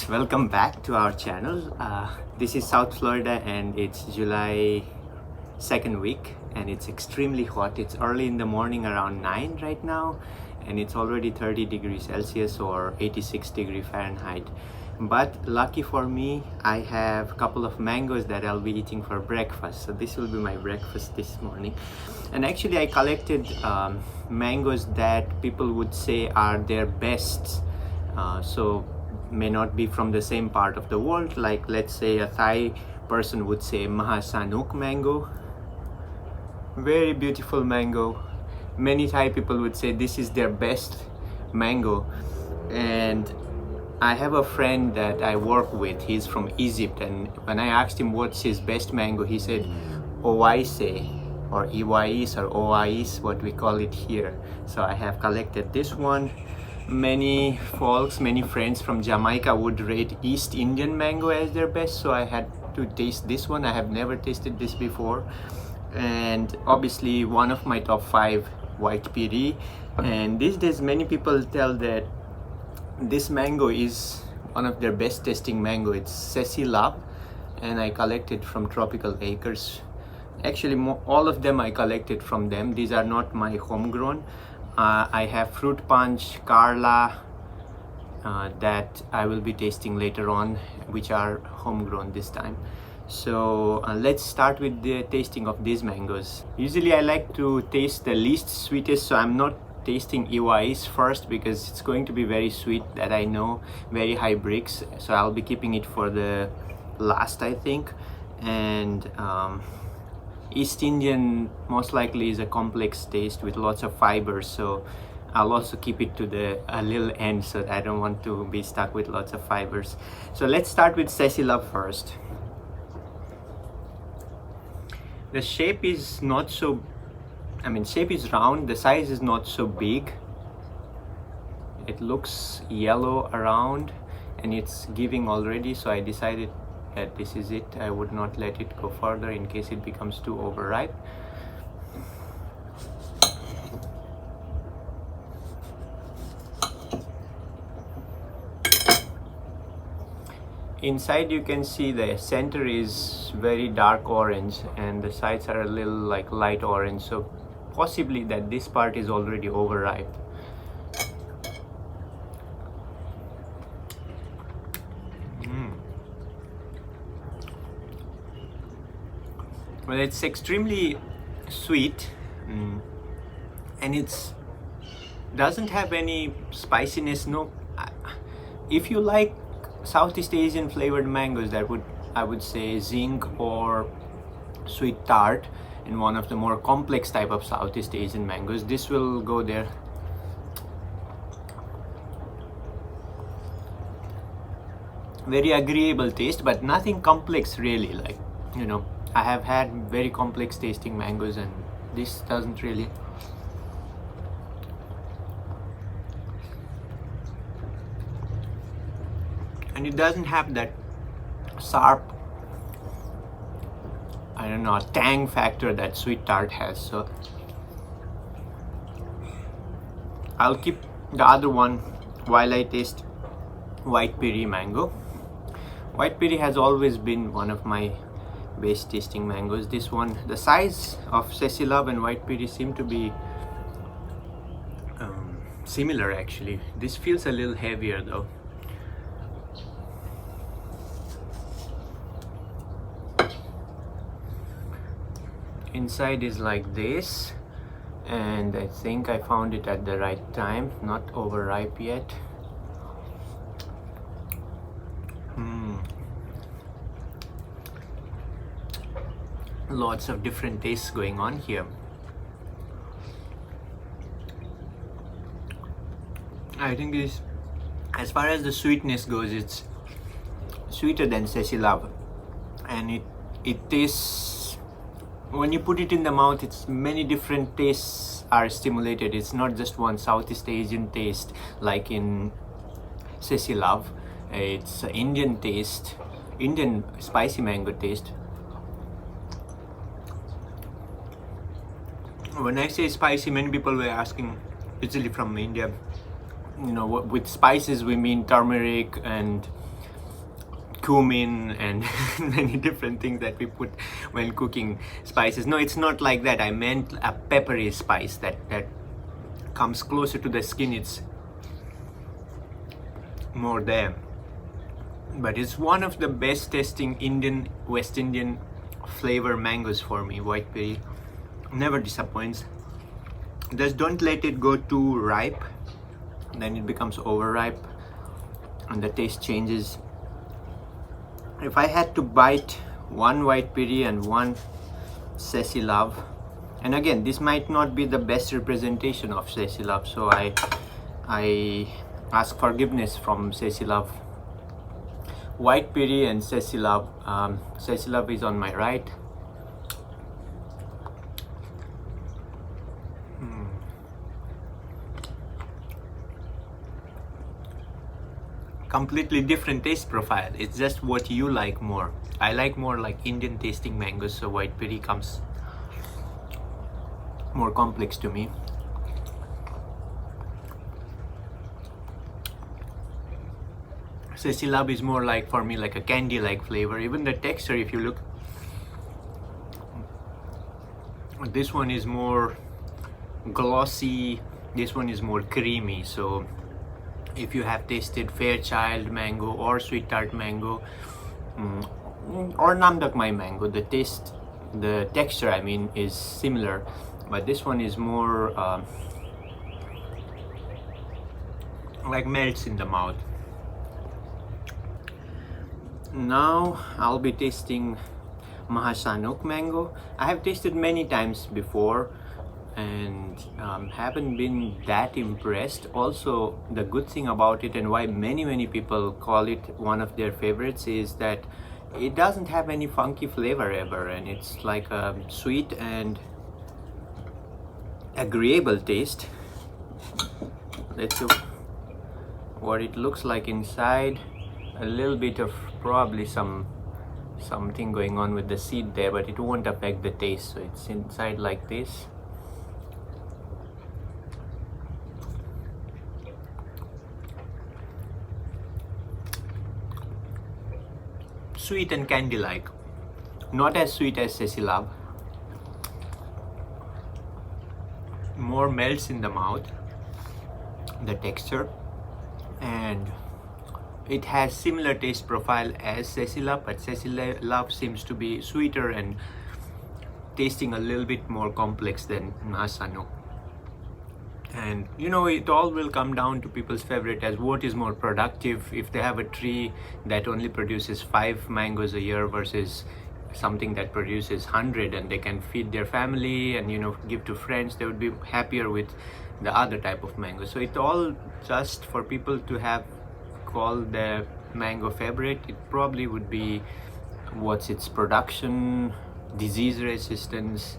guys, welcome back to our channel. This is South Florida and it's July 2nd week and it's extremely hot. It's early in the morning, around 9 right now, and it's already 30 degrees Celsius or 86 degrees Fahrenheit. But lucky for me, I have a couple of mangoes that I'll be eating for breakfast. So this will be my breakfast this morning. And actually I collected mangoes that people would say are their best. So may not be from the same part of the world, like let's say a Thai person would say Maha Chanok mango, very beautiful mango. Many Thai people would say this is their best mango. And I have a friend that I work with, he's from Egypt, and when I asked him what's his best mango, he said Ewais or Ewais or Ewais, what we call it here. So I have collected this one. Many folks, many friends from Jamaica would rate East Indian mango as their best, so I had to taste this one. I have never tasted this before. And obviously one of my top 5, white Piri. And these days many people tell that this mango is one of their best tasting mango. It's Cecilove, and I collected from Tropical Acres. Actually all of them I collected from them. These are not my homegrown. I have Fruit Punch, Carla, that I will be tasting later on, which are homegrown this time. So let's start with the tasting of these mangoes. Usually I like to taste the least sweetest, so I'm not tasting Ewais first because it's going to be very sweet, that I know, very high bricks. So I'll be keeping it for the last, I think. And East Indian most likely is a complex taste with lots of fibers, so I'll also keep it to the little end, so I don't want to be stuck with lots of fibers. So let's start with Cecilove first. The shape is not so, shape is round, the size is not so big. It looks yellow around and it's giving already, so I decided that this is it. I would not let it go further in case it becomes too overripe. Inside you can see the center is very dark orange and the sides are a little like light orange, so possibly that this part is already overripe. Well, it's extremely sweet, and it's doesn't have any spiciness. No, if you like Southeast Asian flavored mangoes, I would say zinc or sweet tart, and one of the more complex type of Southeast Asian mangoes, this will go there. Very agreeable taste, but nothing complex really, like, you know, I have had very complex tasting mangoes and this doesn't really. And it doesn't have that sharp, I don't know, tang factor that sweet tart has. So I'll keep the other one while I taste white Piri mango. White Piri has always been one of my best tasting mangoes. This one, the size of Cecilove and white Piri seem to be similar actually. This feels a little heavier though. Inside is like this, and I think I found it at the right time, not overripe yet. Lots of different tastes going on here. I think this, as far as the sweetness goes, it's sweeter than Cecilove, and it tastes, when you put it in the mouth, it's many different tastes are stimulated. It's not just one Southeast Asian taste like in Cecilove. It's Indian taste, Indian spicy mango taste. When I say spicy, many people were asking, usually from India, you know, with spices we mean turmeric and cumin and many different things that we put when cooking spices. No, it's not like that. I meant a peppery spice that comes closer to the skin. It's more there. But it's one of the best tasting Indian, West Indian flavor mangoes for me. White Piri never disappoints. Just don't let it go too ripe, then it becomes overripe and the taste changes. If I had to bite one White Piri and one Cecilove, and again this might not be the best representation of Cecilove, so I ask forgiveness from Cecilove. White Piri and Cecilove. Cecilove is on my right. Completely different taste profile. It's just what you like more. I like more like Indian tasting mangoes, so White Piri comes more complex to me. Cecilove is more like, for me, like a candy like flavor. Even the texture, if you look, this one is more glossy, this one is more creamy. So if you have tasted Fairchild mango or Sweet Tart mango or Namdok Mai mango, the taste, the texture I mean, is similar, but this one is more like melts in the mouth. Now I'll be tasting Maha Chanok mango. I have tasted many times before and haven't been that impressed. Also, the good thing about it and why many people call it one of their favorites is that it doesn't have any funky flavor ever, and it's like a sweet and agreeable taste. Let's see what it looks like inside. A little bit of probably something going on with the seed there, but it won't affect the taste. So it's inside like this. Sweet and candy like, not as sweet as Cecilove. More melts in the mouth, the texture, and it has similar taste profile as Cecilove, but Cecilove seems to be sweeter and tasting a little bit more complex than Maha Chanok. And you know, it all will come down to people's favorite as what is more productive. If they have a tree that only produces 5 mangoes a year versus something that produces 100 and they can feed their family and, you know, give to friends, they would be happier with the other type of mango. So it all just for people to have called the mango favorite, it probably would be what's its production, disease resistance,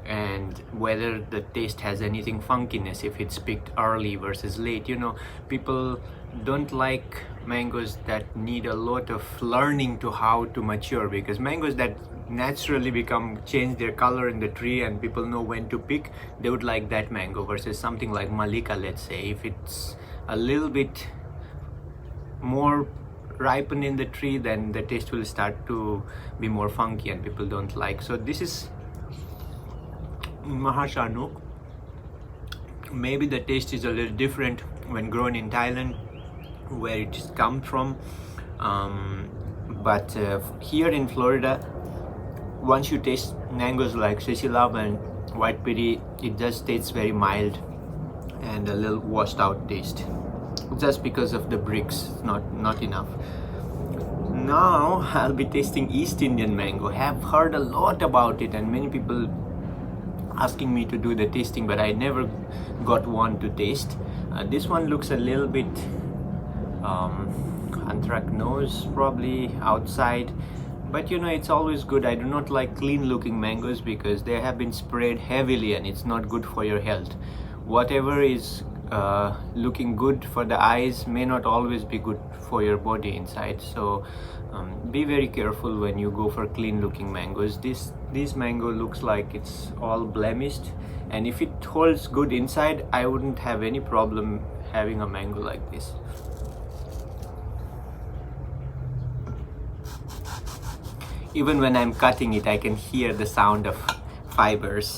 and whether the taste has anything funkiness, if it's picked early versus late. You know, people don't like mangoes that need a lot of learning to how to mature, because mangoes that naturally change their color in the tree and people know when to pick, they would like that mango, versus something like Malika, let's say, if it's a little bit more ripened in the tree, then the taste will start to be more funky and people don't like. So this is Maha Chanok. Maybe the taste is a little different when grown in Thailand, where it comes from, but here in Florida, once you taste mangoes like Cecilove and White Piri, it just tastes very mild and a little washed out taste, just because of the bricks, not enough. Now I'll be tasting East Indian mango. Have heard a lot about it and many people asking me to do the tasting, but I never got one to taste. This one looks a little bit anthracnose probably outside, but you know, it's always good. I do not like clean looking mangoes because they have been sprayed heavily and it's not good for your health. Whatever is looking good for the eyes may not always be good for your body inside. So be very careful when you go for clean looking mangoes. This mango looks like it's all blemished, and if it holds good inside, I wouldn't have any problem having a mango like this. even when I'm cutting it, I can hear the sound of fibers.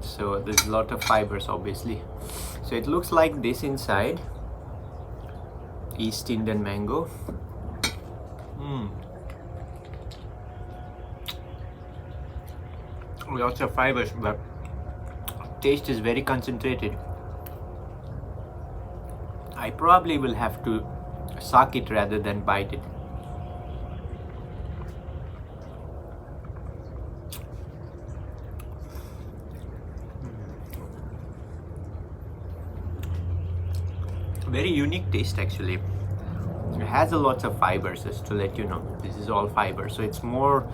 So there's a lot of fibers, obviously. So it looks like this inside. East Indian mango. Lots of fibers, but taste is very concentrated. I probably will have to suck it rather than bite it. Very unique taste actually. It has a lot of fibers, just to let you know. This is all fiber, so it's more,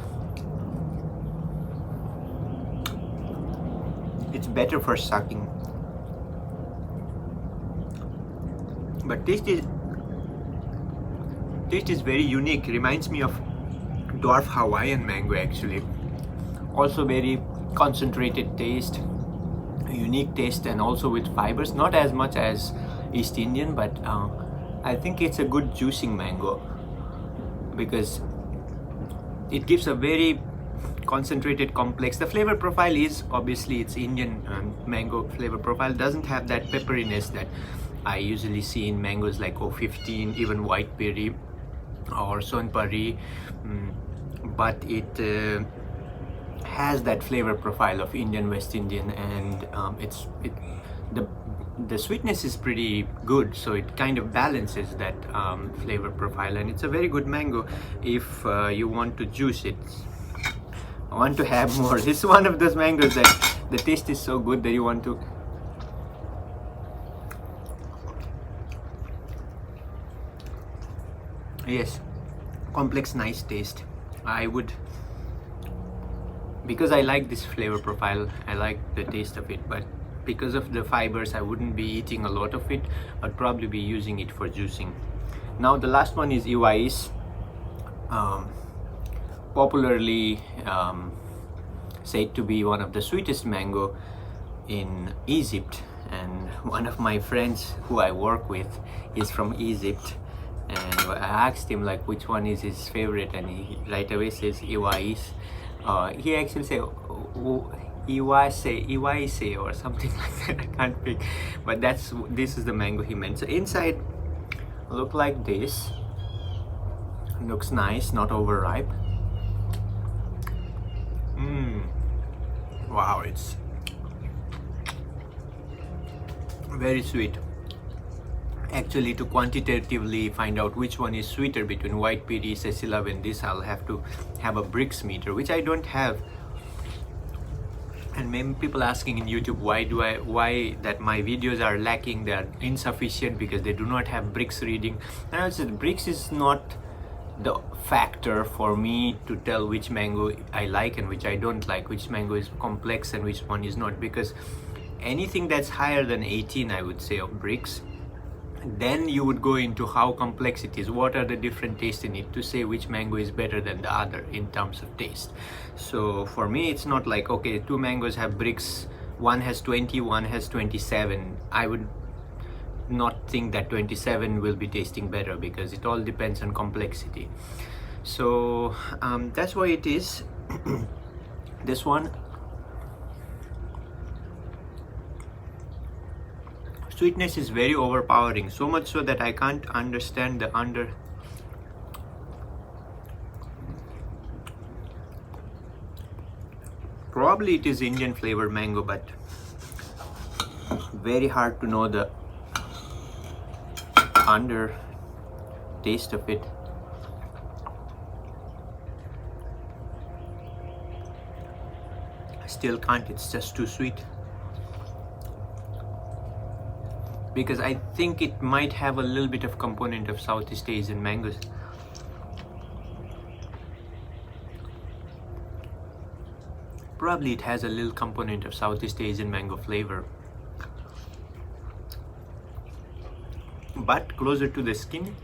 it's better for sucking. But taste is very unique. Reminds me of dwarf Hawaiian mango actually. Also very concentrated taste, unique taste, and also with fibers. Not as much as East Indian, but I think it's a good juicing mango because it gives a very concentrated, complex. The flavor profile is obviously it's Indian mango flavor profile. Doesn't have that pepperiness that I usually see in mangoes like 015, even white Piri or Sonpari, but it has that flavor profile of Indian, West Indian, and the sweetness is pretty good, so it kind of balances that flavor profile, and it's a very good mango if you want to juice it. I want to have more. This is one of those mangoes that the taste is so good that you want to. Yes, complex, nice taste. I would, because I like this flavor profile, I like the taste of it, but because of the fibers I wouldn't be eating a lot of it. I'd probably be using it for juicing. Now the last one is Ewais, popularly said to be one of the sweetest mango in Egypt, and one of my friends who I work with is from Egypt, and I asked him like which one is his favorite, and he right away says Ewais. He actually said Ewais or something like that. I can't pick, but this is the mango he meant. So inside look like this. Looks nice, not overripe. Wow, it's very sweet. Actually, to quantitatively find out which one is sweeter between white Piri, Cecilove, and this, I'll have to have a bricks meter, which I don't have. And many people asking in YouTube why that my videos are lacking, they are insufficient because they do not have bricks reading. And I said bricks is not the factor for me to tell which mango I like and which I don't like, which mango is complex and which one is not, because anything that's higher than 18, I would say, of bricks, then you would go into how complex it is, what are the different tastes in it, to say which mango is better than the other in terms of taste. So for me, it's not like, okay, two mangoes have bricks, one has 20, one has 27. I would not think that 27 will be tasting better, because it all depends on complexity. So that's why it is. This one, sweetness is very overpowering, so much so that I can't understand the under. Probably it is Indian flavored mango, but very hard to know the under taste of it. I still can't, it's just too sweet. Because I think it might have a little bit of component of Southeast Asian mangoes. Probably it has a little component of Southeast Asian mango flavor. But closer to the skin,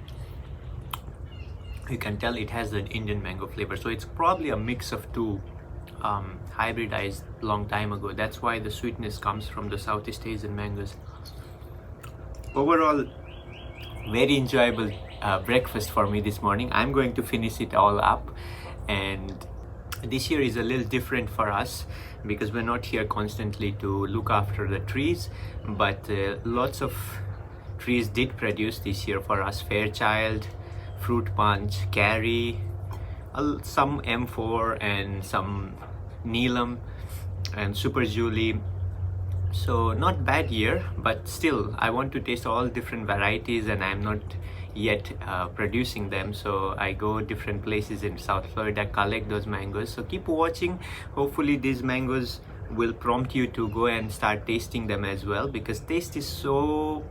you can tell it has the Indian mango flavor. So it's probably a mix of two, hybridized long time ago. That's why the sweetness comes from the Southeast Asian mangoes. Overall, very enjoyable breakfast for me this morning. I'm going to finish it all up, And this year is a little different for us because we're not here constantly to look after the trees, but lots of trees did produce this year for us. Fairchild, Fruit Punch, Carry, some M4 and some Neelam and Super Julie. So not bad year, but still I want to taste all different varieties, and I'm not yet producing them, so I go different places in South Florida, collect those mangoes. So keep watching. Hopefully these mangoes will prompt you to go and start tasting them as well, because taste is so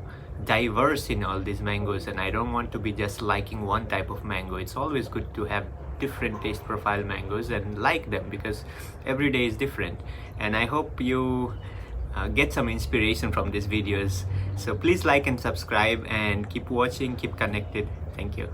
diverse in all these mangoes, and I don't want to be just liking one type of mango. It's always good to have different taste profile mangoes and like them, because every day is different. And I hope you get some inspiration from these videos. So please like and subscribe and keep watching, keep connected. Thank you.